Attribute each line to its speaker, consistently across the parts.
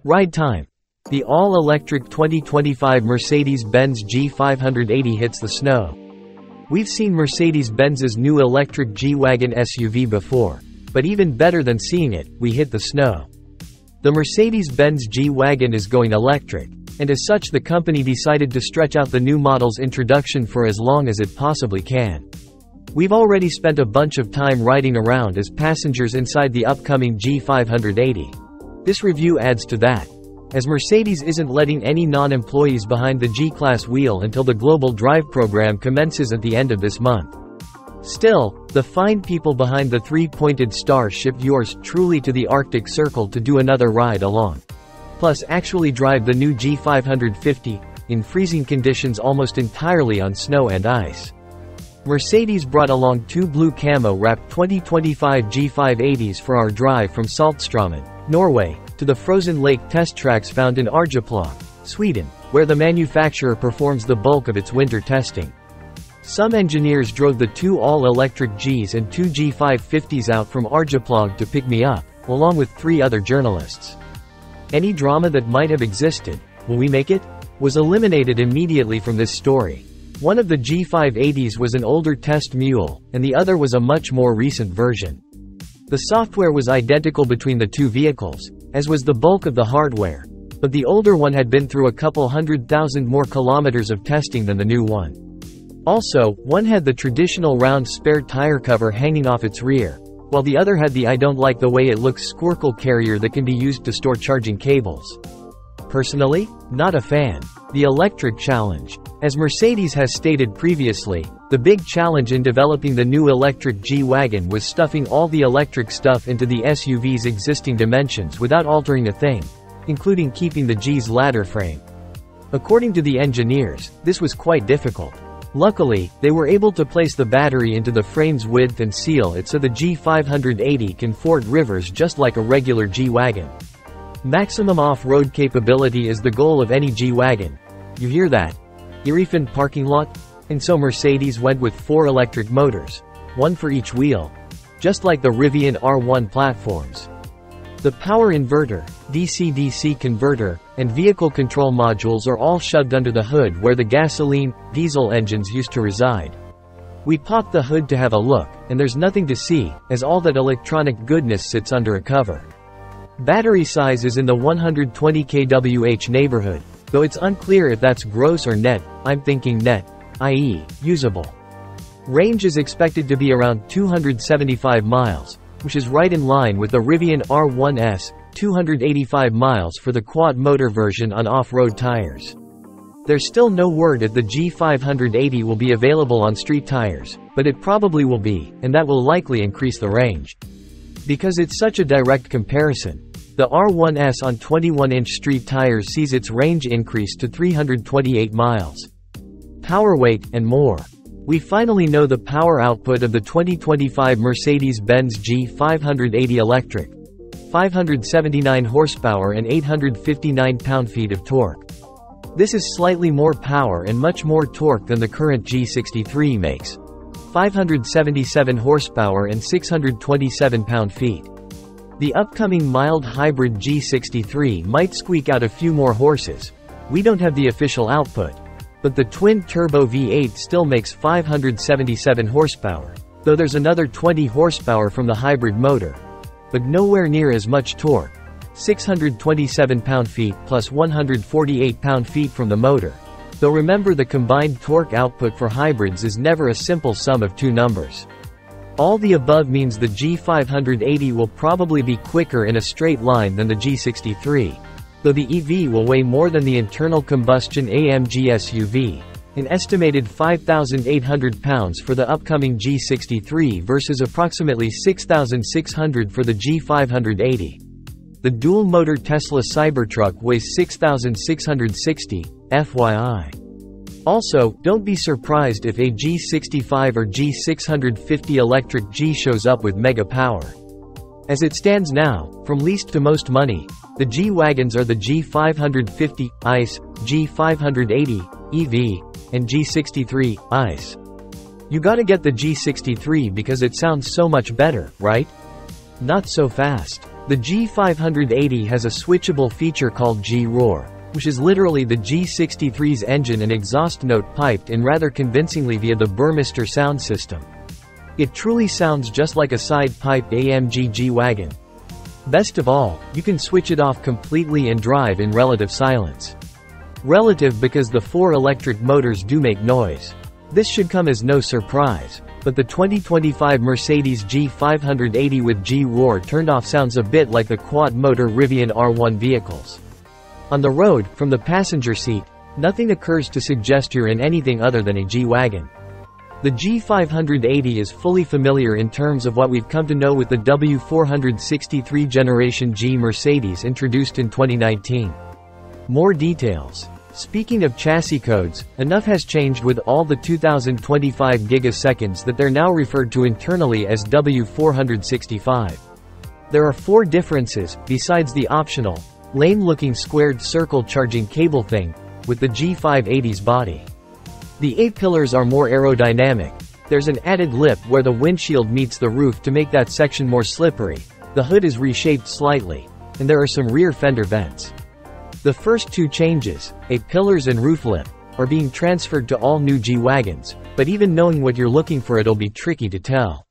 Speaker 1: Ride time. The all-electric 2025 Mercedes-Benz G580 hits the snow. We've seen Mercedes-Benz's new electric G-Wagon SUV before, but even better than seeing it, we hit the snow. The Mercedes-Benz G-Wagon is going electric, and as such the company decided to stretch out the new model's introduction for as long as it possibly can. We've already spent a bunch of time riding around as passengers inside the upcoming G580. This review adds to that, as Mercedes isn't letting any non-employees behind the G-Class wheel until the Global Drive program commences at the end of this month. Still, the fine people behind the three-pointed star shipped yours truly to the Arctic Circle to do another ride along. Plus actually drive the new G550, in freezing conditions almost entirely on snow and ice. Mercedes brought along two blue camo-wrapped 2025 G580s for our drive from Saltstraumen, Norway, to the frozen lake test tracks found in Arjeplog, Sweden, where the manufacturer performs the bulk of its winter testing. Some engineers drove the two all-electric Gs and two G550s out from Arjeplog to pick me up, along with 3 other journalists. Any drama that might have existed, will we make it, was eliminated immediately from this story. One of the G580s was an older test mule, and the other was a much more recent version. The software was identical between the two vehicles, as was the bulk of the hardware, but the older one had been through a couple 100,000 more kilometers of testing than the new one. Also, one had the traditional round spare tire cover hanging off its rear, while the other had the "I don't like the way it looks" squircle carrier that can be used to store charging cables. Personally, not a fan. The electric challenge. As Mercedes has stated previously, the big challenge in developing the new electric G-Wagon was stuffing all the electric stuff into the SUV's existing dimensions without altering a thing, including keeping the G's ladder frame. According to the engineers, this was quite difficult. Luckily, they were able to place the battery into the frame's width and seal it so the G580 can ford rivers just like a regular G-Wagon. Maximum off-road capability is the goal of any G-Wagon. You hear that? Erifen parking lot? And so Mercedes went with 4 electric motors, one for each wheel, just like the Rivian R1 platforms. The power inverter, DC-DC converter, and vehicle control modules are all shoved under the hood where the gasoline, diesel engines used to reside. We popped the hood to have a look, and there's nothing to see, as all that electronic goodness sits under a cover. Battery size is in the 120 kWh neighborhood, though it's unclear if that's gross or net. I'm thinking net, i.e., usable. Range is expected to be around 275 miles, which is right in line with the Rivian R1S, 285 miles for the quad-motor version on off-road tires. There's still no word if the G580 will be available on street tires, but it probably will be, and that will likely increase the range. Because it's such a direct comparison, the R1S on 21-inch street tires sees its range increase to 328 miles. Power weight, and more. We finally know the power output of the 2025 Mercedes-Benz G580 electric. 579 horsepower and 859 pound-feet of torque. This is slightly more power and much more torque than the current G63 makes. 577 horsepower and 627 pound-feet. The upcoming mild hybrid G63 might squeak out a few more horses. We don't have the official output, but the twin-turbo V8 still makes 577 horsepower, though there's another 20 horsepower from the hybrid motor. But nowhere near as much torque. 627 pound-feet plus 148 pound-feet from the motor. Though remember, the combined torque output for hybrids is never a simple sum of two numbers. All the above means the G580 will probably be quicker in a straight line than the G63, though the EV will weigh more than the internal combustion AMG SUV, an estimated 5,800 pounds for the upcoming G63 versus approximately 6,600 for the G580. The dual-motor Tesla Cybertruck weighs 6,660, FYI. Also, don't be surprised if a G65 or G650 electric G shows up with mega power. As it stands now, from least to most money, the G-Wagons are the G550, ICE, G580, EV, and G63, ICE. You gotta get the G63 because it sounds so much better, right? Not so fast. The G580 has a switchable feature called G-Roar, which is literally the G63's engine and exhaust note piped in rather convincingly via the Burmester sound system. It truly sounds just like a side-piped AMG G-Wagon. Best of all, you can switch it off completely and drive in relative silence. Relative because the 4 electric motors do make noise. This should come as no surprise, but the 2025 Mercedes G580 with G-Roar turned off sounds a bit like the quad-motor Rivian R1 vehicles. On the road, from the passenger seat, nothing occurs to suggest you're in anything other than a G-Wagon. The G580 is fully familiar in terms of what we've come to know with the W463 Generation G Mercedes introduced in 2019. More details. Speaking of chassis codes, enough has changed with all the 2025 gigaseconds that they're now referred to internally as W465. There are 4 differences, besides the optional, lame-looking squared circle charging cable thing, with the G580's body. The A-pillars are more aerodynamic. There's an added lip where the windshield meets the roof to make that section more slippery. The hood is reshaped slightly, and there are some rear fender vents. The first 2 changes, A-pillars and roof lip, are being transferred to all new G-Wagons, but even knowing what you're looking for it'll be tricky to tell.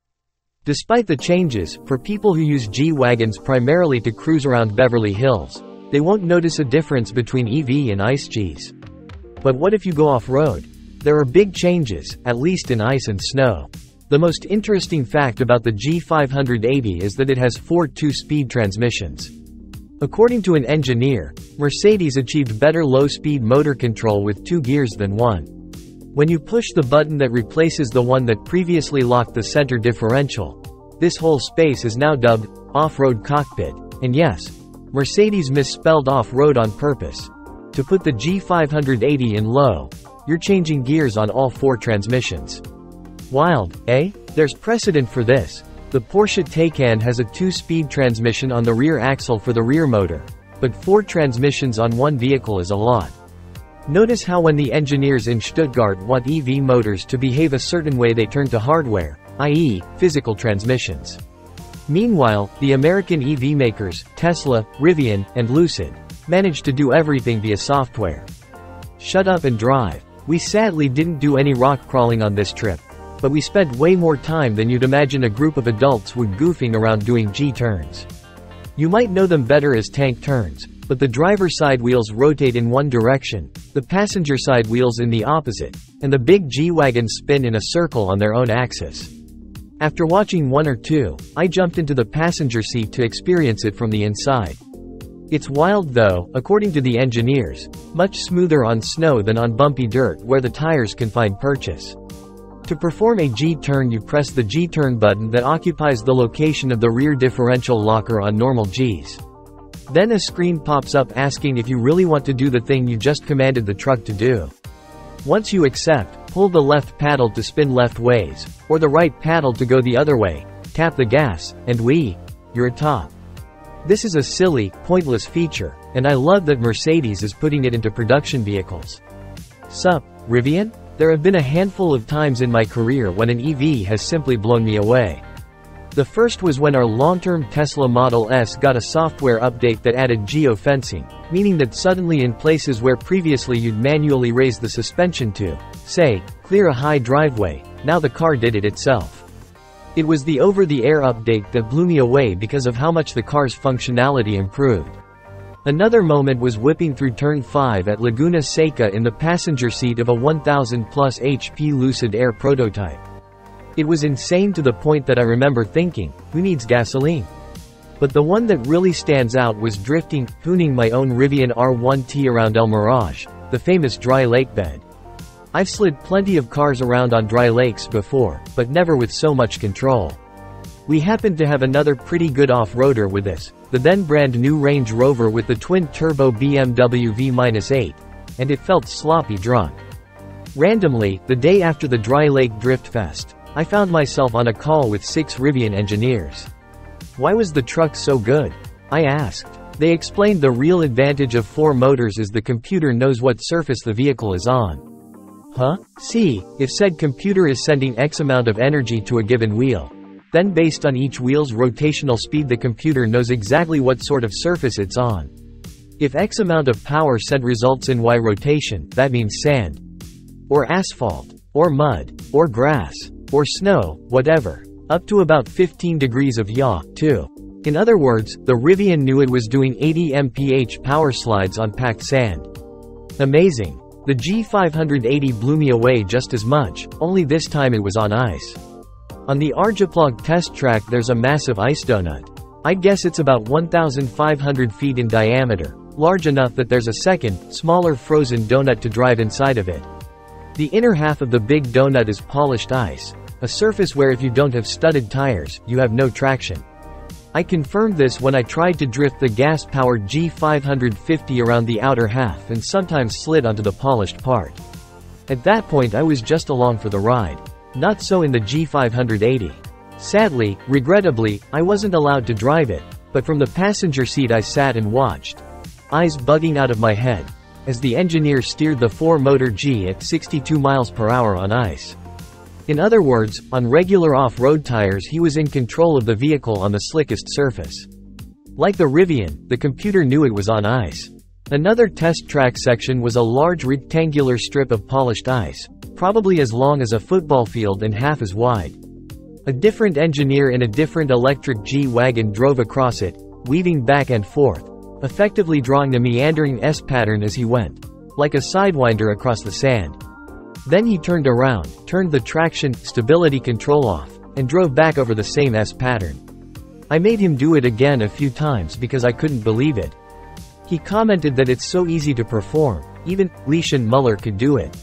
Speaker 1: Despite the changes, for people who use G-Wagons primarily to cruise around Beverly Hills, they won't notice a difference between EV and ICE Gs. But what if you go off-road? There are big changes, at least in ice and snow. The most interesting fact about the G580 is that it has 4 2-speed transmissions. According to an engineer, Mercedes achieved better low-speed motor control with 2 gears than 1. When you push the button that replaces the one that previously locked the center differential, this whole space is now dubbed Offroad Cockpit. And yes, Mercedes misspelled off-road on purpose. To put the G580 in low, you're changing gears on all 4 transmissions. Wild, eh? There's precedent for this. The Porsche Taycan has a 2-speed transmission on the rear axle for the rear motor, but 4 transmissions on one vehicle is a lot. Notice how when the engineers in Stuttgart want EV motors to behave a certain way they turn to hardware, i.e., physical transmissions. Meanwhile, the American EV makers, Tesla, Rivian, and Lucid, managed to do everything via software. Shut up and drive. We sadly didn't do any rock crawling on this trip, but we spent way more time than you'd imagine a group of adults would goofing around doing G-turns. You might know them better as tank turns, but the driver's side wheels rotate in one direction, the passenger side wheels in the opposite, and the big G-Wagons spin in a circle on their own axis. After watching 1 or 2, I jumped into the passenger seat to experience it from the inside. It's wild though, according to the engineers, much smoother on snow than on bumpy dirt where the tires can find purchase. To perform a G-turn you press the G-turn button that occupies the location of the rear differential locker on normal Gs. Then a screen pops up asking if you really want to do the thing you just commanded the truck to do. Once you accept, pull the left paddle to spin left ways, or the right paddle to go the other way, tap the gas, and you're atop. This is a silly, pointless feature, and I love that Mercedes is putting it into production vehicles. Sup, Rivian? There have been a handful of times in my career when an EV has simply blown me away. The first was when our long-term Tesla Model S got a software update that added geofencing, meaning that suddenly in places where previously you'd manually raise the suspension to, say, clear a high driveway, now the car did it itself. It was the over-the-air update that blew me away because of how much the car's functionality improved. Another moment was whipping through Turn 5 at Laguna Seca in the passenger seat of a 1000-plus HP Lucid Air prototype. It was insane to the point that I remember thinking, who needs gasoline? But the one that really stands out was drifting, hooning my own Rivian R1T around El Mirage, the famous dry lake bed. I've slid plenty of cars around on dry lakes before, but never with so much control. We happened to have another pretty good off-roader with this, the then brand new Range Rover with the twin-turbo BMW V-8, and it felt sloppy drunk. Randomly, the day after the Dry Lake Drift Fest, I found myself on a call with 6 Rivian engineers. Why was the truck so good? I asked. They explained the real advantage of 4 motors is the computer knows what surface the vehicle is on. Huh? See, if said computer is sending X amount of energy to a given wheel, Then based on each wheel's rotational speed the computer knows exactly what sort of surface it's on. If X amount of power sent results in Y rotation, that means sand, or asphalt, or mud, or grass, or snow, whatever. Up to about 15 degrees of yaw, too. In other words, the Rivian knew it was doing 80 mph power slides on packed sand. Amazing. The G580 blew me away just as much, only this time it was on ice. On the Arjeplog test track there's a massive ice donut. I'd guess it's about 1,500 feet in diameter, large enough that there's a second, smaller frozen donut to drive inside of it. The inner half of the big donut is polished ice, a surface where if you don't have studded tires, you have no traction. I confirmed this when I tried to drift the gas-powered G550 around the outer half and sometimes slid onto the polished part. At that point I was just along for the ride. Not so in the G580. Sadly, regrettably, I wasn't allowed to drive it, but from the passenger seat I sat and watched, eyes bugging out of my head, as the engineer steered the 4-motor G at 62 miles per hour on ice. In other words, on regular off-road tires he was in control of the vehicle on the slickest surface. Like the Rivian, the computer knew it was on ice. Another test track section was a large rectangular strip of polished ice, probably as long as a football field and half as wide. A different engineer in a different electric G-Wagon drove across it, weaving back and forth, effectively drawing a meandering S-pattern as he went, like a sidewinder across the sand. Then he turned around, turned the traction, stability control off, and drove back over the same S-pattern. I made him do it again a few times because I couldn't believe it. He commented that it's so easy to perform, even Lieschen Muller could do it.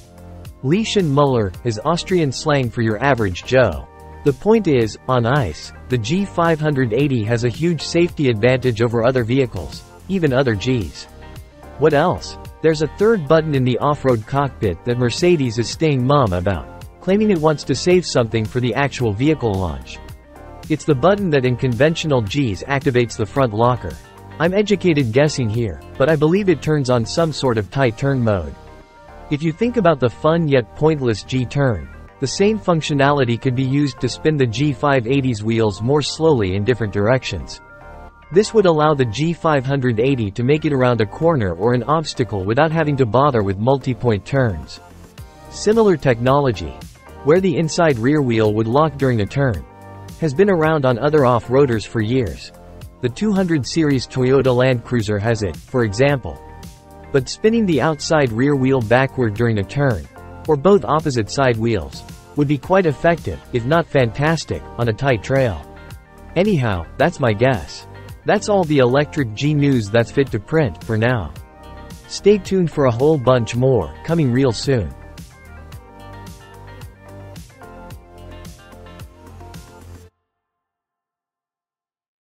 Speaker 1: Lieschen Muller is Austrian slang for your average Joe. The point is, on ice, the G580 has a huge safety advantage over other vehicles, even other Gs. What else? There's a third button in the off-road cockpit that Mercedes is staying mum about, claiming it wants to save something for the actual vehicle launch. It's the button that in conventional Gs activates the front locker. I'm educated guessing here, but I believe it turns on some sort of tight turn mode. If you think about the fun yet pointless G-turn, the same functionality could be used to spin the G580's wheels more slowly in different directions. This would allow the G580 to make it around a corner or an obstacle without having to bother with multi-point turns. Similar technology, where the inside rear wheel would lock during a turn, has been around on other off-roaders for years. The 200 series Toyota Land Cruiser has it, for example. But spinning the outside rear wheel backward during a turn, or both opposite side wheels, would be quite effective, if not fantastic, on a tight trail. Anyhow, that's my guess. That's all the electric G news that's fit to print, for now. Stay tuned for a whole bunch more, coming real soon.